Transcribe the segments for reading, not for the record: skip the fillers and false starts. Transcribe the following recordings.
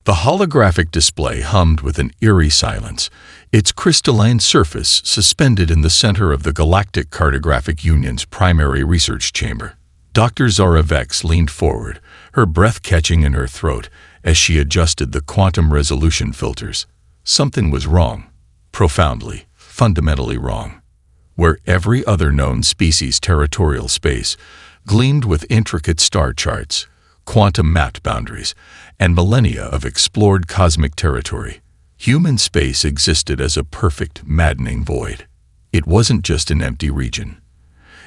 The holographic display hummed with an eerie silence, its crystalline surface suspended in the center of the Galactic Cartographic Union's primary research chamber. Dr. Zora Vex leaned forward, her breath catching in her throat as she adjusted the quantum resolution filters. Something was wrong. Profoundly, fundamentally wrong. Where every other known species' territorial space gleamed with intricate star charts, quantum mapped boundaries, and millennia of explored cosmic territory, human space existed as a perfect, maddening void. It wasn't just an empty region.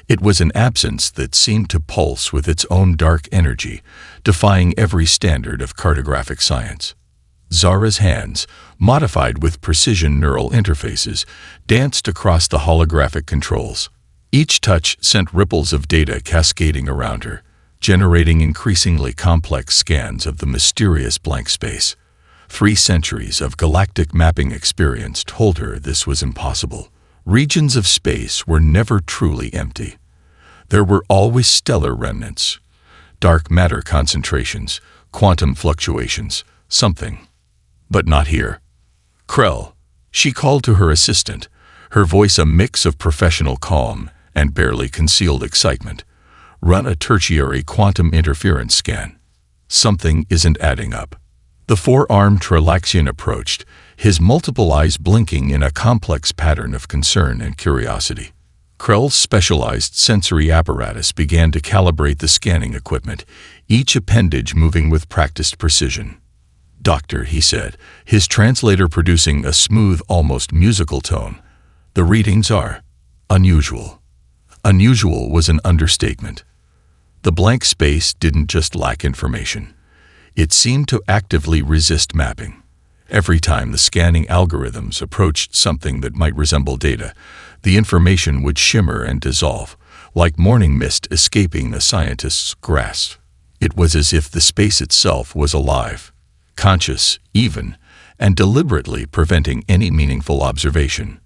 It was an absence that seemed to pulse with its own dark energy, defying every standard of cartographic science. Zara's hands, modified with precision neural interfaces, danced across the holographic controls. Each touch sent ripples of data cascading around her, generating increasingly complex scans of the mysterious blank space. 3 centuries of galactic mapping experience told her this was impossible. Regions of space were never truly empty. There were always stellar remnants, dark matter concentrations, quantum fluctuations, something. But not here. Krell, she called to her assistant, her voice a mix of professional calm and barely concealed excitement. Run a tertiary quantum interference scan. Something isn't adding up. The 4-armed Trelaxian approached, his multiple eyes blinking in a complex pattern of concern and curiosity. Krell's specialized sensory apparatus began to calibrate the scanning equipment, each appendage moving with practiced precision. "Doctor," he said, his translator producing a smooth, almost musical tone, "the readings are unusual." Unusual was an understatement. The blank space didn't just lack information. It seemed to actively resist mapping. Every time the scanning algorithms approached something that might resemble data, the information would shimmer and dissolve, like morning mist escaping a scientist's grasp. It was as if the space itself was alive, conscious, even, and deliberately preventing any meaningful observation.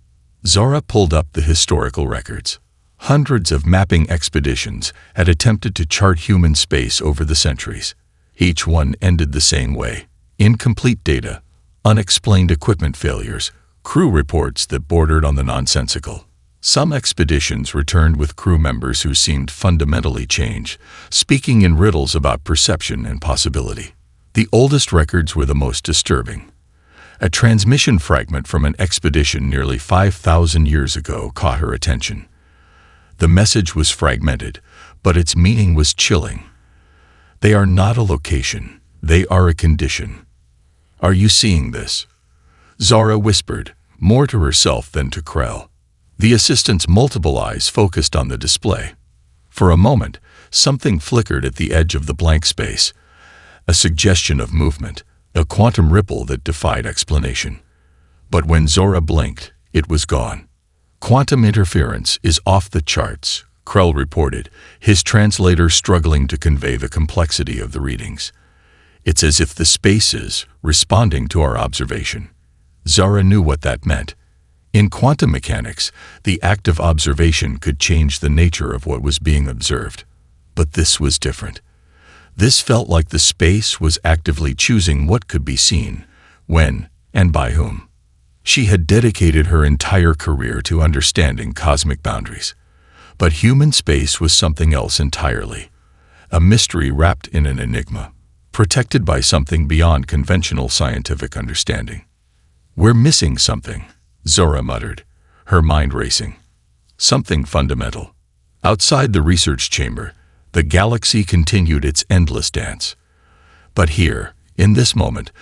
Zora pulled up the historical records. Hundreds of mapping expeditions had attempted to chart human space over the centuries. Each one ended the same way: incomplete data, unexplained equipment failures, crew reports that bordered on the nonsensical. Some expeditions returned with crew members who seemed fundamentally changed, speaking in riddles about perception and possibility. The oldest records were the most disturbing. A transmission fragment from an expedition nearly 5,000 years ago caught her attention. The message was fragmented, but its meaning was chilling. "They are not a location, they are a condition. Are you seeing this?" Zara whispered, more to herself than to Krell. The assistant's multiple eyes focused on the display. For a moment, something flickered at the edge of the blank space, a suggestion of movement, a quantum ripple that defied explanation. But when Zora blinked, it was gone. "Quantum interference is off the charts," Krell reported, his translator struggling to convey the complexity of the readings. "It's as if the space is responding to our observation." Zara knew what that meant. In quantum mechanics, the act of observation could change the nature of what was being observed. But this was different. This felt like the space was actively choosing what could be seen, when, and by whom. She had dedicated her entire career to understanding cosmic boundaries. But human space was something else entirely. A mystery wrapped in an enigma, protected by something beyond conventional scientific understanding. "We're missing something," Zora muttered, her mind racing. "Something fundamental." Outside the research chamber, the galaxy continued its endless dance. But here, in this moment,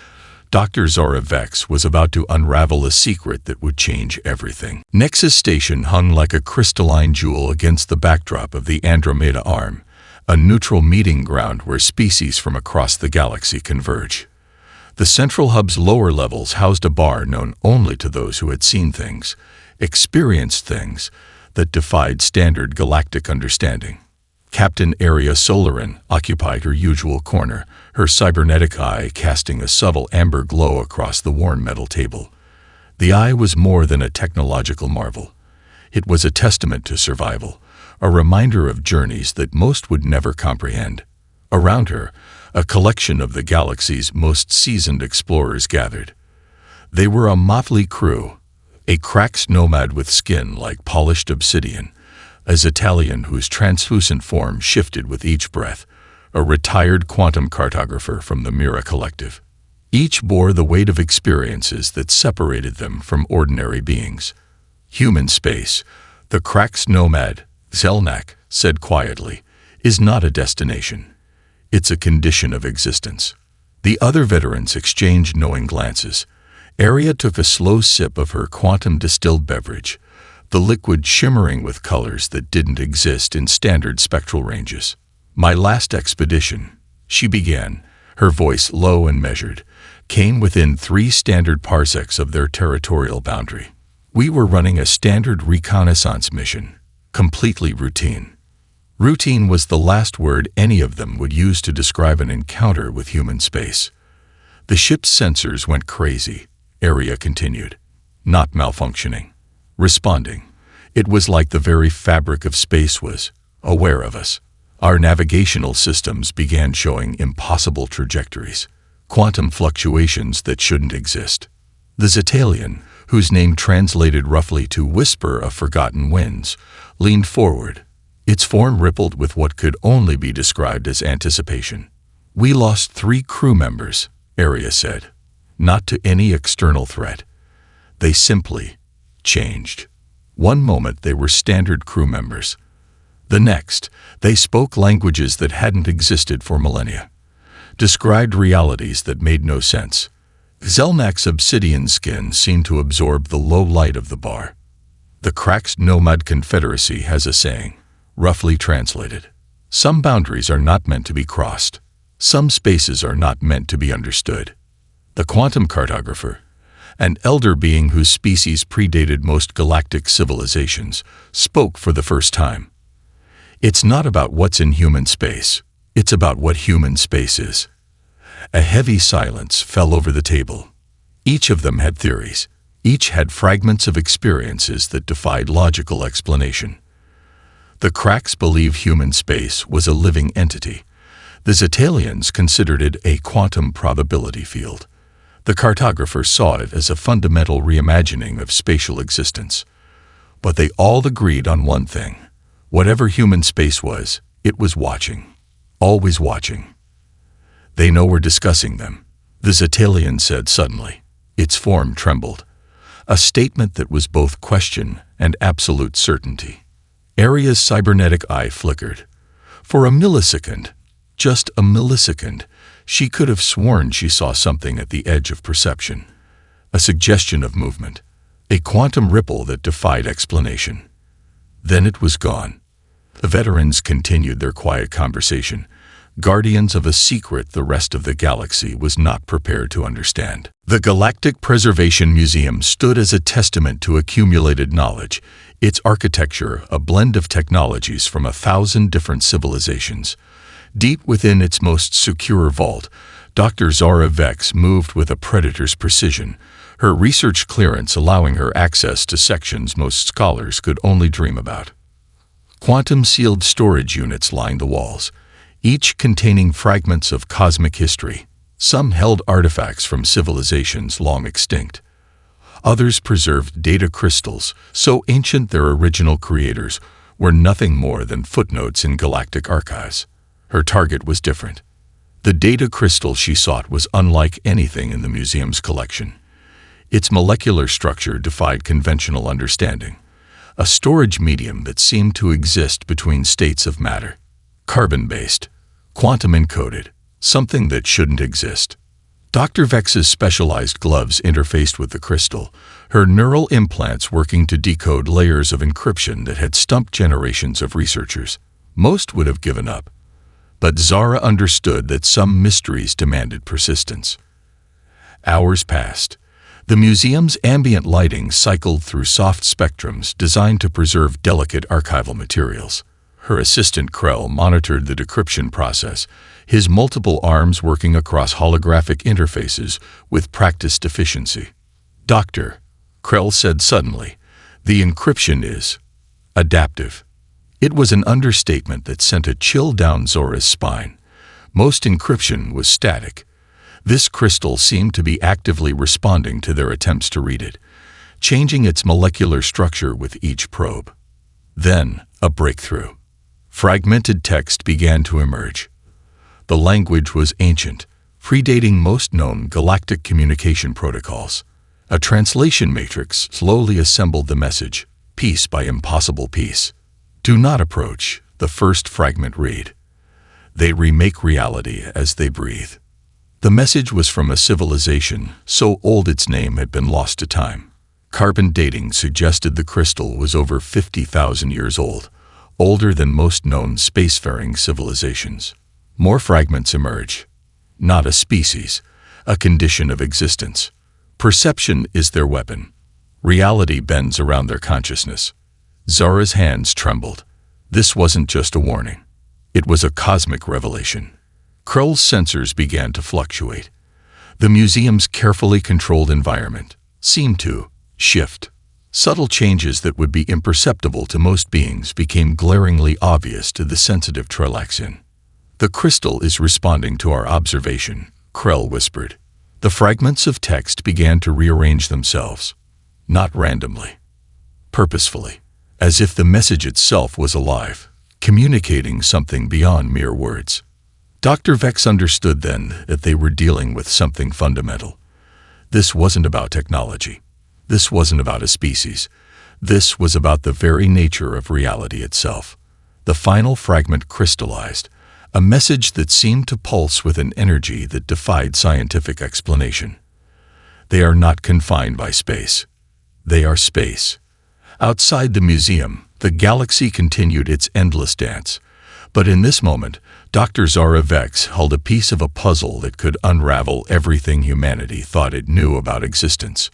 Dr. Zora Vex was about to unravel a secret that would change everything. Nexus Station hung like a crystalline jewel against the backdrop of the Andromeda Arm, a neutral meeting ground where species from across the galaxy converge. The central hub's lower levels housed a bar known only to those who had seen things, experienced things, that defied standard galactic understanding. Captain Aria Solarin occupied her usual corner, her cybernetic eye casting a subtle amber glow across the worn metal table. The eye was more than a technological marvel. It was a testament to survival, a reminder of journeys that most would never comprehend. Around her, a collection of the galaxy's most seasoned explorers gathered. They were a motley crew, a Krax nomad with skin like polished obsidian, a Zetalian whose translucent form shifted with each breath, a retired quantum cartographer from the Mira Collective. Each bore the weight of experiences that separated them from ordinary beings. Human space, the Krax nomad, Zelnak, said quietly, is not a destination. It's a condition of existence. The other veterans exchanged knowing glances. Arya took a slow sip of her quantum-distilled beverage, the liquid shimmering with colors that didn't exist in standard spectral ranges. My last expedition, she began, her voice low and measured, came within 3 standard parsecs of their territorial boundary. We were running a standard reconnaissance mission, completely routine. Routine was the last word any of them would use to describe an encounter with human space. The ship's sensors went crazy, Arya continued. Not malfunctioning. Responding. It was like the very fabric of space was aware of us. Our navigational systems began showing impossible trajectories, quantum fluctuations that shouldn't exist. The Zetalian, whose name translated roughly to whisper of forgotten winds, leaned forward. Its form rippled with what could only be described as anticipation. We lost 3 crew members, Arya said. Not to any external threat. They simply changed. One moment they were standard crew members. The next, they spoke languages that hadn't existed for millennia. Described realities that made no sense. Zelnak's obsidian skin seemed to absorb the low light of the bar. The Krax Nomad Confederacy has a saying, roughly translated. Some boundaries are not meant to be crossed. Some spaces are not meant to be understood. The quantum cartographer, an elder being whose species predated most galactic civilizations, spoke for the first time. It's not about what's in human space. It's about what human space is. A heavy silence fell over the table. Each of them had theories. Each had fragments of experiences that defied logical explanation. The Krax believed human space was a living entity. The Zetalians considered it a quantum probability field. The cartographer saw it as a fundamental reimagining of spatial existence. But they all agreed on one thing. Whatever human space was, it was watching. Always watching. They know we're discussing them, the Zetalian said suddenly. Its form trembled. A statement that was both question and absolute certainty. Arya's cybernetic eye flickered. For a millisecond, just a millisecond, she could have sworn she saw something at the edge of perception. A suggestion of movement. A quantum ripple that defied explanation. Then it was gone. The veterans continued their quiet conversation, guardians of a secret the rest of the galaxy was not prepared to understand. The Galactic Preservation Museum stood as a testament to accumulated knowledge, its architecture a blend of technologies from 1,000 different civilizations. Deep within its most secure vault, Dr. Zara Vex moved with a predator's precision, her research clearance allowing her access to sections most scholars could only dream about. Quantum-sealed storage units lined the walls, each containing fragments of cosmic history. Some held artifacts from civilizations long extinct. Others preserved data crystals, so ancient their original creators were nothing more than footnotes in galactic archives. Her target was different. The data crystal she sought was unlike anything in the museum's collection. Its molecular structure defied conventional understanding. A storage medium that seemed to exist between states of matter. Carbon-based, quantum-encoded, something that shouldn't exist. Dr. Vex's specialized gloves interfaced with the crystal, her neural implants working to decode layers of encryption that had stumped generations of researchers. Most would have given up. But Zara understood that some mysteries demanded persistence. Hours passed. The museum's ambient lighting cycled through soft spectrums designed to preserve delicate archival materials. Her assistant Krell monitored the decryption process, his multiple arms working across holographic interfaces with practiced efficiency. "Doctor," Krell said suddenly, "the encryption is adaptive." It was an understatement that sent a chill down Zora's spine. Most encryption was static. This crystal seemed to be actively responding to their attempts to read it, changing its molecular structure with each probe. Then, a breakthrough. Fragmented text began to emerge. The language was ancient, predating most known galactic communication protocols. A translation matrix slowly assembled the message, piece by impossible piece. Do not approach, the first fragment read. They remake reality as they breathe. The message was from a civilization so old its name had been lost to time. Carbon dating suggested the crystal was over 50,000 years old, older than most known spacefaring civilizations. More fragments emerge. Not a species, a condition of existence. Perception is their weapon. Reality bends around their consciousness. Zara's hands trembled. This wasn't just a warning. It was a cosmic revelation. Krull's sensors began to fluctuate. The museum's carefully controlled environment seemed to shift. Subtle changes that would be imperceptible to most beings became glaringly obvious to the sensitive Trelaxian. The crystal is responding to our observation, Krull whispered. The fragments of text began to rearrange themselves, not randomly, purposefully, as if the message itself was alive, communicating something beyond mere words. Dr. Vex understood then that they were dealing with something fundamental. This wasn't about technology. This wasn't about a species. This was about the very nature of reality itself. The final fragment crystallized, a message that seemed to pulse with an energy that defied scientific explanation. They are not confined by space. They are space. Outside the museum, the galaxy continued its endless dance. But in this moment, Dr. Zara Vex held a piece of a puzzle that could unravel everything humanity thought it knew about existence.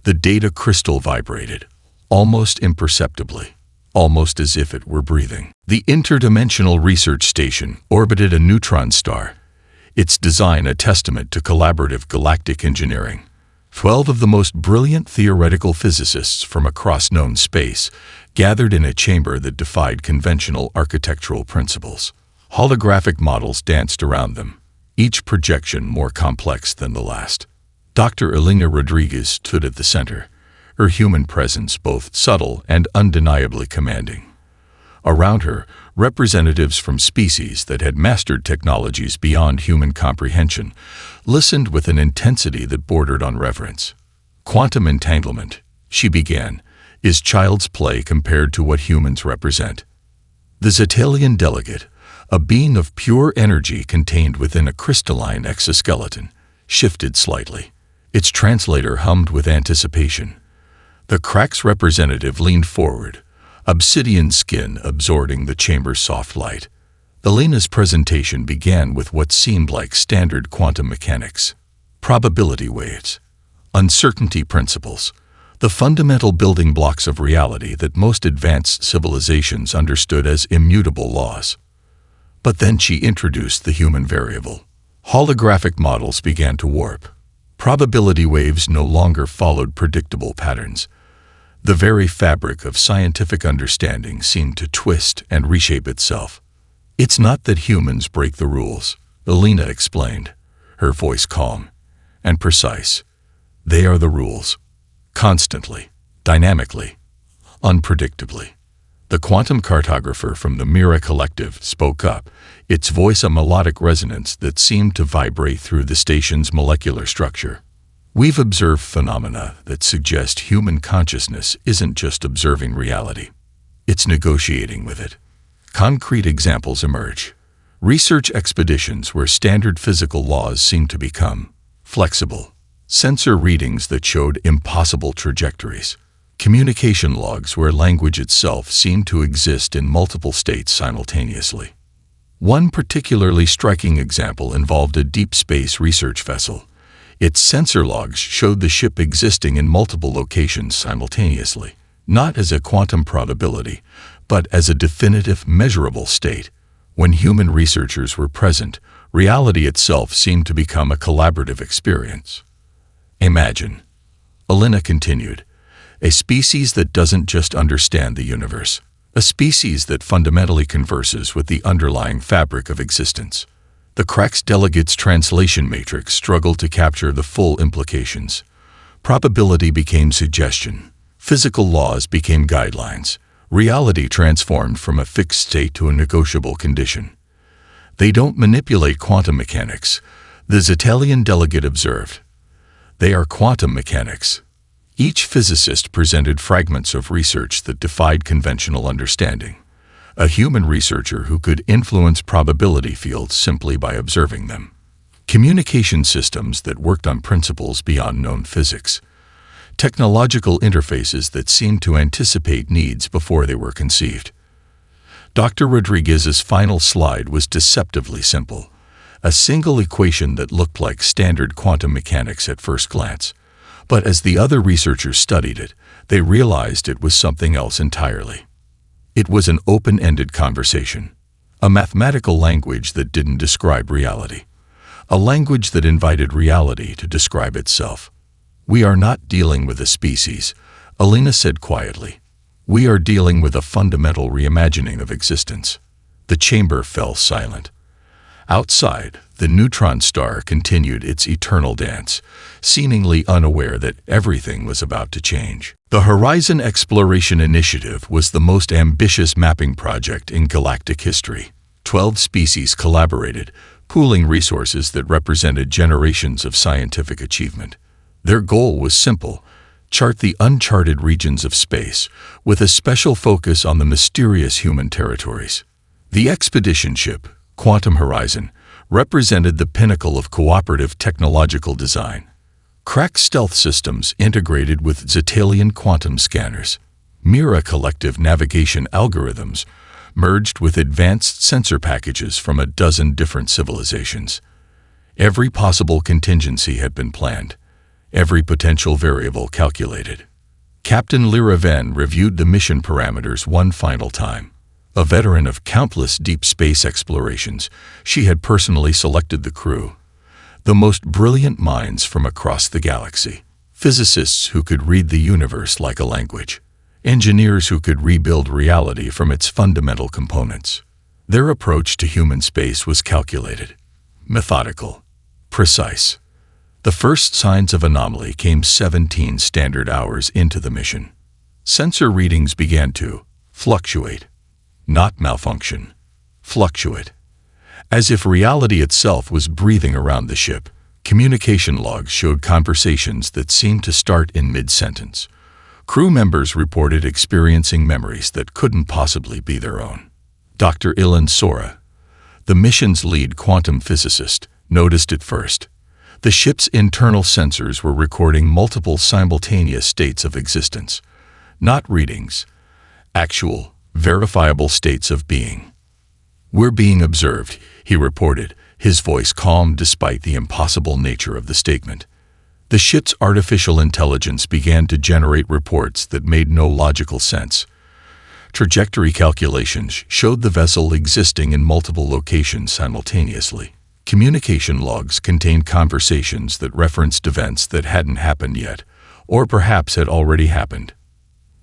The data crystal vibrated, almost imperceptibly, almost as if it were breathing. The interdimensional research station orbited a neutron star, its design a testament to collaborative galactic engineering. 12 of the most brilliant theoretical physicists from across known space gathered in a chamber that defied conventional architectural principles. Holographic models danced around them, each projection more complex than the last. Dr. Elena Rodriguez stood at the center, her human presence both subtle and undeniably commanding. Around her, representatives from species that had mastered technologies beyond human comprehension listened with an intensity that bordered on reverence. Quantum entanglement, she began, is child's play compared to what humans represent. The Zetalian delegate, a being of pure energy contained within a crystalline exoskeleton, shifted slightly. Its translator hummed with anticipation. The Crack's representative leaned forward, obsidian skin absorbing the chamber's soft light. Elena's presentation began with what seemed like standard quantum mechanics. Probability waves, uncertainty principles, the fundamental building blocks of reality that most advanced civilizations understood as immutable laws. But then she introduced the human variable. Holographic models began to warp. Probability waves no longer followed predictable patterns. The very fabric of scientific understanding seemed to twist and reshape itself. It's not that humans break the rules, Elena explained, her voice calm and precise. They are the rules. Constantly, dynamically, unpredictably. The quantum cartographer from the Mira Collective spoke up, its voice a melodic resonance that seemed to vibrate through the station's molecular structure. We've observed phenomena that suggest human consciousness isn't just observing reality. It's negotiating with it. Concrete examples emerge. Research expeditions where standard physical laws seem to become flexible. Sensor readings that showed impossible trajectories. Communication logs where language itself seemed to exist in multiple states simultaneously. One particularly striking example involved a deep space research vessel. Its sensor logs showed the ship existing in multiple locations simultaneously, not as a quantum probability, but as a definitive, measurable state. When human researchers were present, reality itself seemed to become a collaborative experience. Imagine, Elena continued, a species that doesn't just understand the universe, a species that fundamentally converses with the underlying fabric of existence. The Cracks delegates' translation matrix struggled to capture the full implications. Probability became suggestion. Physical laws became guidelines. Reality transformed from a fixed state to a negotiable condition. They don't manipulate quantum mechanics, the Zetalian delegate observed. They are quantum mechanics. Each physicist presented fragments of research that defied conventional understanding. A human researcher who could influence probability fields simply by observing them. Communication systems that worked on principles beyond known physics. Technological interfaces that seemed to anticipate needs before they were conceived. Dr. Rodriguez's final slide was deceptively simple. A single equation that looked like standard quantum mechanics at first glance. But as the other researchers studied it, they realized it was something else entirely. It was an open-ended conversation. A mathematical language that didn't describe reality. A language that invited reality to describe itself. "We are not dealing with a species," Alina said quietly. "We are dealing with a fundamental reimagining of existence." The chamber fell silent. Outside, the neutron star continued its eternal dance, seemingly unaware that everything was about to change. The Horizon Exploration Initiative was the most ambitious mapping project in galactic history. 12 species collaborated, pooling resources that represented generations of scientific achievement. Their goal was simple: chart the uncharted regions of space, with a special focus on the mysterious human territories. The expedition ship, Quantum Horizon, represented the pinnacle of cooperative technological design. Crack stealth systems integrated with Zetalian quantum scanners. Mira collective navigation algorithms merged with advanced sensor packages from a dozen different civilizations. Every possible contingency had been planned. Every potential variable calculated. Captain Lyra Venn reviewed the mission parameters one final time. A veteran of countless deep space explorations, she had personally selected the crew. The most brilliant minds from across the galaxy. Physicists who could read the universe like a language. Engineers who could rebuild reality from its fundamental components. Their approach to human space was calculated, methodical, precise. The first signs of anomaly came 17 standard hours into the mission. Sensor readings began to fluctuate. Not malfunction. Fluctuate. As if reality itself was breathing around the ship, communication logs showed conversations that seemed to start in mid-sentence. Crew members reported experiencing memories that couldn't possibly be their own. Dr. Ilan Sora, the mission's lead quantum physicist, noticed it first. The ship's internal sensors were recording multiple simultaneous states of existence. Not readings. Actual, verifiable states of being. "We're being observed," he reported, his voice calm despite the impossible nature of the statement. The ship's artificial intelligence began to generate reports that made no logical sense. Trajectory calculations showed the vessel existing in multiple locations simultaneously. Communication logs contained conversations that referenced events that hadn't happened yet, or perhaps had already happened.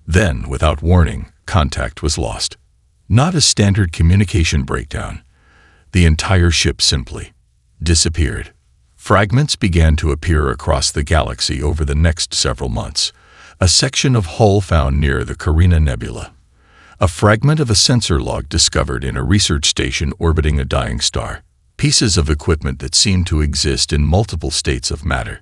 Then, without warning, contact was lost. Not a standard communication breakdown. The entire ship simply disappeared. Fragments began to appear across the galaxy over the next several months. A section of hull found near the Carina Nebula. A fragment of a sensor log discovered in a research station orbiting a dying star. Pieces of equipment that seemed to exist in multiple states of matter.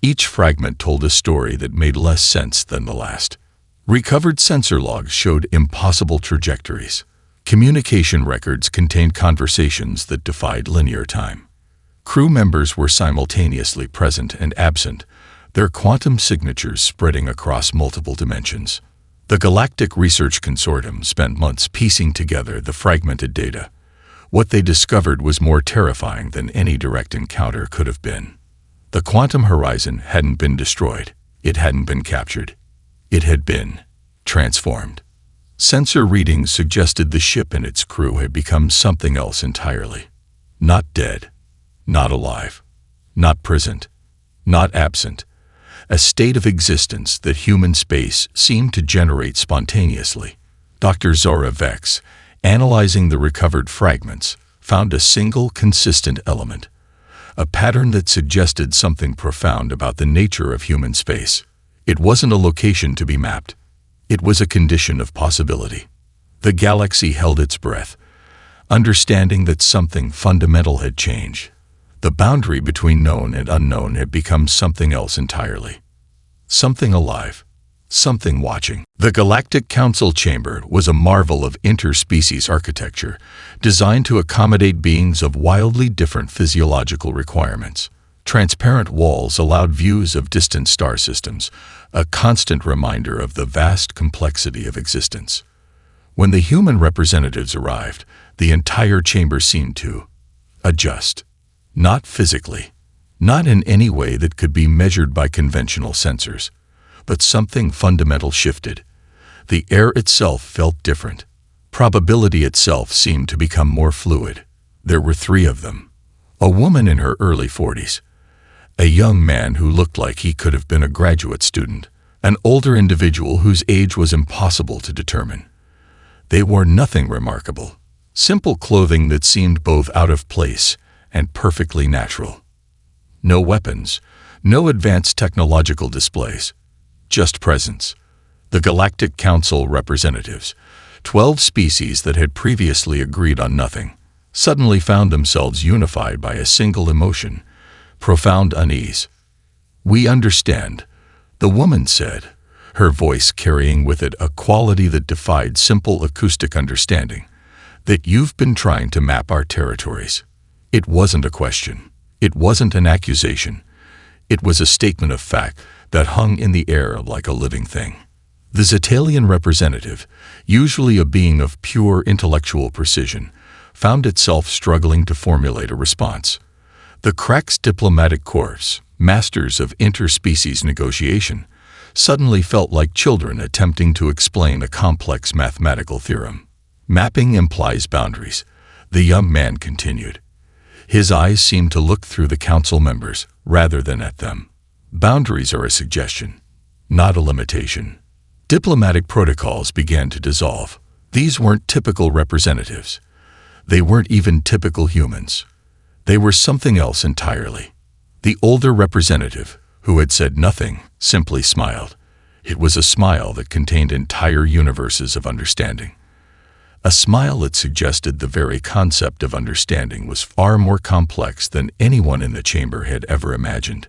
Each fragment told a story that made less sense than the last. Recovered sensor logs showed impossible trajectories. Communication records contained conversations that defied linear time. Crew members were simultaneously present and absent, their quantum signatures spreading across multiple dimensions. The Galactic Research Consortium spent months piecing together the fragmented data. What they discovered was more terrifying than any direct encounter could have been. The quantum horizon hadn't been destroyed. It hadn't been captured. It had been transformed. Sensor readings suggested the ship and its crew had become something else entirely. Not dead. Not alive. Not present. Not absent. A state of existence that human space seemed to generate spontaneously. Dr. Zora Vex, analyzing the recovered fragments, found a single consistent element, a pattern that suggested something profound about the nature of human space. It wasn't a location to be mapped. It was a condition of possibility. The galaxy held its breath, understanding that something fundamental had changed. The boundary between known and unknown had become something else entirely. Something alive. Something watching. The Galactic Council Chamber was a marvel of interspecies architecture, designed to accommodate beings of wildly different physiological requirements. Transparent walls allowed views of distant star systems, a constant reminder of the vast complexity of existence. When the human representatives arrived, the entire chamber seemed to adjust. Not physically, not in any way that could be measured by conventional sensors. But something fundamental shifted. The air itself felt different. Probability itself seemed to become more fluid. There were 3 of them. A woman in her early 40s. A young man who looked like he could have been a graduate student. An older individual whose age was impossible to determine. They wore nothing remarkable. Simple clothing that seemed both out of place and perfectly natural. No weapons, no advanced technological displays. Just presence. The Galactic Council representatives, 12 species that had previously agreed on nothing, suddenly found themselves unified by a single emotion, profound unease. "We understand," the woman said, her voice carrying with it a quality that defied simple acoustic understanding, "that you've been trying to map our territories." It wasn't a question. It wasn't an accusation. It was a statement of fact that hung in the air like a living thing. The Zetalian representative, usually a being of pure intellectual precision, found itself struggling to formulate a response. The Krax diplomatic corps, masters of interspecies negotiation, suddenly felt like children attempting to explain a complex mathematical theorem. "Mapping implies boundaries," the young man continued. His eyes seemed to look through the council members rather than at them. "Boundaries are a suggestion, not a limitation." Diplomatic protocols began to dissolve. These weren't typical representatives. They weren't even typical humans. They were something else entirely. The older representative, who had said nothing, simply smiled. It was a smile that contained entire universes of understanding. A smile that suggested the very concept of understanding was far more complex than anyone in the chamber had ever imagined.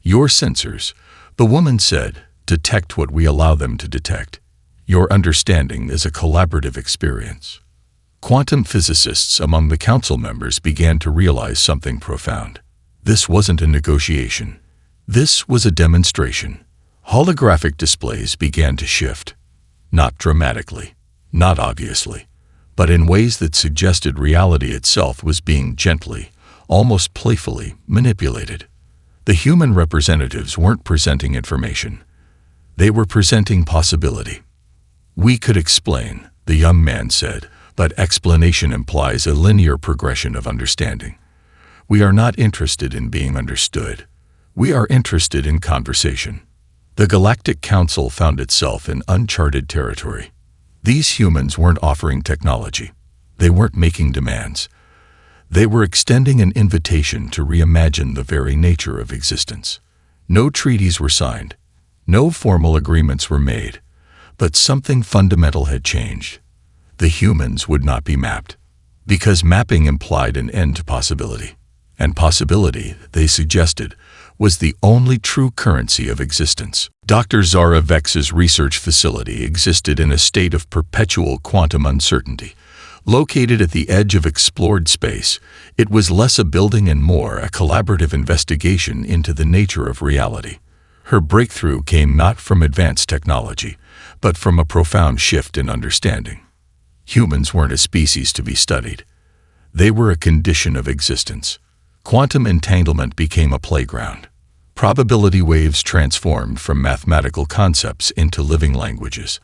"Your sensors," the woman said, "detect what we allow them to detect. Your understanding is a collaborative experience." Quantum physicists among the council members began to realize something profound. This wasn't a negotiation. This was a demonstration. Holographic displays began to shift. Not dramatically, not obviously, but in ways that suggested reality itself was being gently, almost playfully, manipulated. The human representatives weren't presenting information. They were presenting possibility. "We could explain," the young man said, "but explanation implies a linear progression of understanding. We are not interested in being understood. We are interested in conversation." The Galactic Council found itself in uncharted territory. These humans weren't offering technology. They weren't making demands. They were extending an invitation to reimagine the very nature of existence. No treaties were signed. No formal agreements were made. But something fundamental had changed. The humans would not be mapped. Because mapping implied an end to possibility. And possibility, they suggested, was the only true currency of existence. Dr. Zara Vex's research facility existed in a state of perpetual quantum uncertainty. Located at the edge of explored space, it was less a building and more a collaborative investigation into the nature of reality. Her breakthrough came not from advanced technology, but from a profound shift in understanding. Humans weren't a species to be studied. They were a condition of existence. Quantum entanglement became a playground. Probability waves transformed from mathematical concepts into living languages.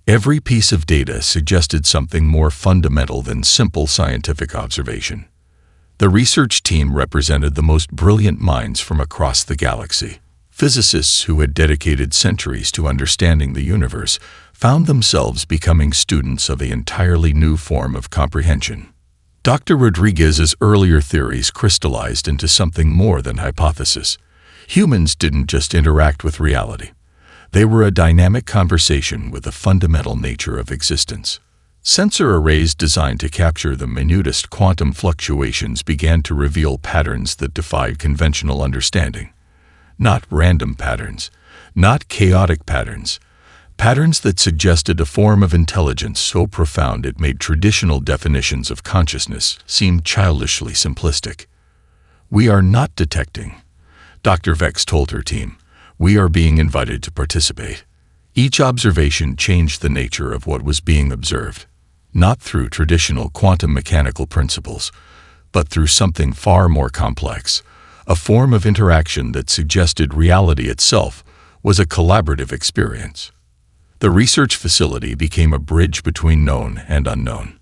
Every piece of data suggested something more fundamental than simple scientific observation. The research team represented the most brilliant minds from across the galaxy. Physicists who had dedicated centuries to understanding the universe found themselves becoming students of an entirely new form of comprehension. Dr. Rodriguez's earlier theories crystallized into something more than hypothesis. Humans didn't just interact with reality. They were a dynamic conversation with the fundamental nature of existence. Sensor arrays designed to capture the minutest quantum fluctuations began to reveal patterns that defied conventional understanding. Not random patterns, not chaotic patterns, patterns that suggested a form of intelligence so profound it made traditional definitions of consciousness seem childishly simplistic. "We are not detecting," Dr. Vex told her team. "We are being invited to participate." Each observation changed the nature of what was being observed, not through traditional quantum mechanical principles, but through something far more complex, a form of interaction that suggested reality itself was a collaborative experience. The research facility became a bridge between known and unknown.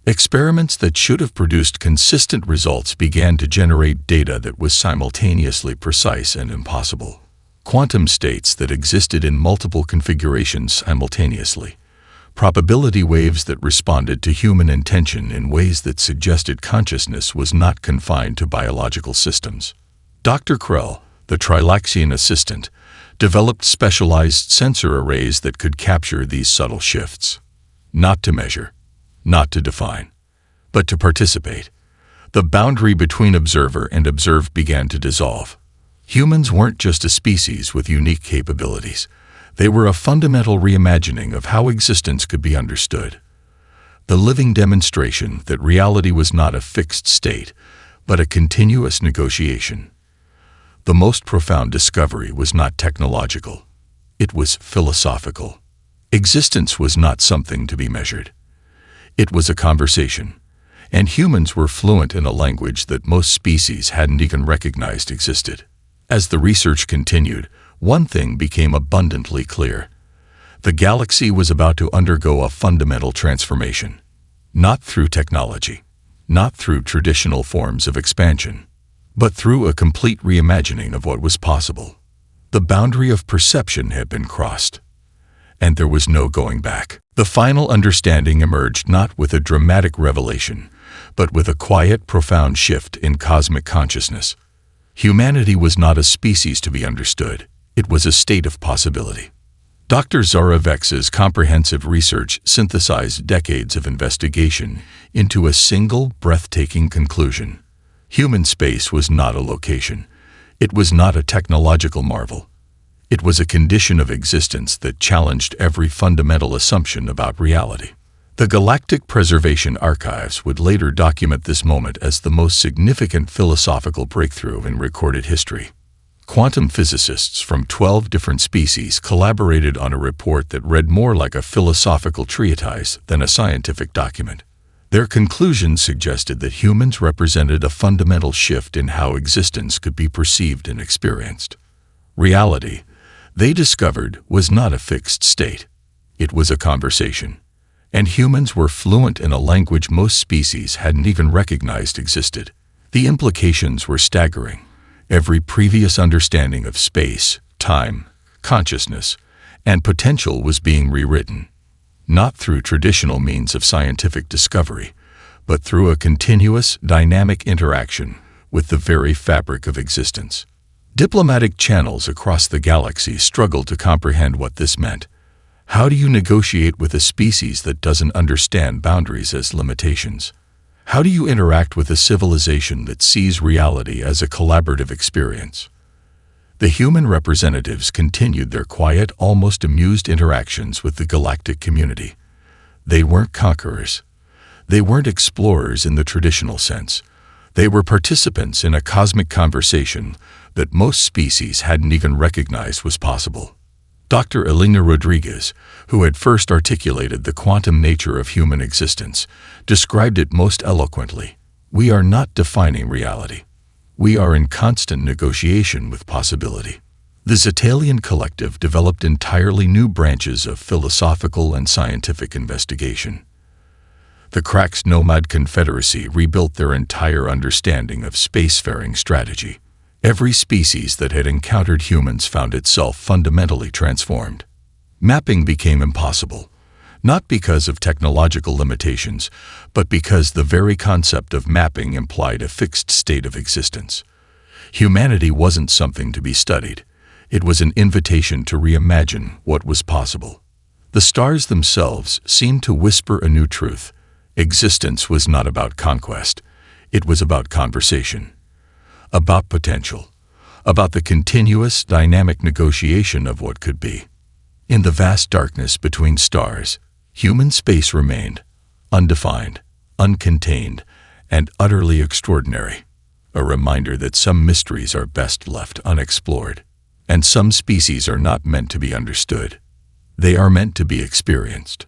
Experiments that should have produced consistent results began to generate data that was simultaneously precise and impossible. Quantum states that existed in multiple configurations simultaneously. Probability waves that responded to human intention in ways that suggested consciousness was not confined to biological systems. Dr. Krell, the Trilaxian assistant, developed specialized sensor arrays that could capture these subtle shifts. Not to measure, not to define, but to participate. The boundary between observer and observed began to dissolve. Humans weren't just a species with unique capabilities. They were a fundamental reimagining of how existence could be understood. The living demonstration that reality was not a fixed state, but a continuous negotiation. The most profound discovery was not technological. It was philosophical. Existence was not something to be measured. It was a conversation, and humans were fluent in a language that most species hadn't even recognized existed. As the research continued, one thing became abundantly clear. The galaxy was about to undergo a fundamental transformation. Not through technology, not through traditional forms of expansion, but through a complete reimagining of what was possible. The boundary of perception had been crossed, and there was no going back. The final understanding emerged not with a dramatic revelation, but with a quiet, profound shift in cosmic consciousness. Humanity was not a species to be understood. It was a state of possibility. Dr. Zara Vex's comprehensive research synthesized decades of investigation into a single, breathtaking conclusion. Human space was not a location. It was not a technological marvel. It was a condition of existence that challenged every fundamental assumption about reality. The Galactic Preservation Archives would later document this moment as the most significant philosophical breakthrough in recorded history. Quantum physicists from 12 different species collaborated on a report that read more like a philosophical treatise than a scientific document. Their conclusions suggested that humans represented a fundamental shift in how existence could be perceived and experienced. Reality, they discovered, was not a fixed state. It was a conversation. And humans were fluent in a language most species hadn't even recognized existed. The implications were staggering. Every previous understanding of space, time, consciousness, and potential was being rewritten. Not through traditional means of scientific discovery, but through a continuous, dynamic interaction with the very fabric of existence. Diplomatic channels across the galaxy struggled to comprehend what this meant. How do you negotiate with a species that doesn't understand boundaries as limitations? How do you interact with a civilization that sees reality as a collaborative experience? The human representatives continued their quiet, almost amused interactions with the galactic community. They weren't conquerors. They weren't explorers in the traditional sense. They were participants in a cosmic conversation that most species hadn't even recognized was possible. Dr. Elena Rodriguez, who had first articulated the quantum nature of human existence, described it most eloquently. We are not defining reality. We are in constant negotiation with possibility. The Zetalian collective developed entirely new branches of philosophical and scientific investigation. The Krax Nomad Confederacy rebuilt their entire understanding of spacefaring strategy. Every species that had encountered humans found itself fundamentally transformed. Mapping became impossible. not because of technological limitations, but because the very concept of mapping implied a fixed state of existence. Humanity wasn't something to be studied. It was an invitation to reimagine what was possible. The stars themselves seemed to whisper a new truth. Existence was not about conquest. It was about conversation, about potential, about the continuous, dynamic negotiation of what could be. In the vast darkness between stars, human space remained, undefined, uncontained, and utterly extraordinary. A reminder that some mysteries are best left unexplored, and some species are not meant to be understood. They are meant to be experienced.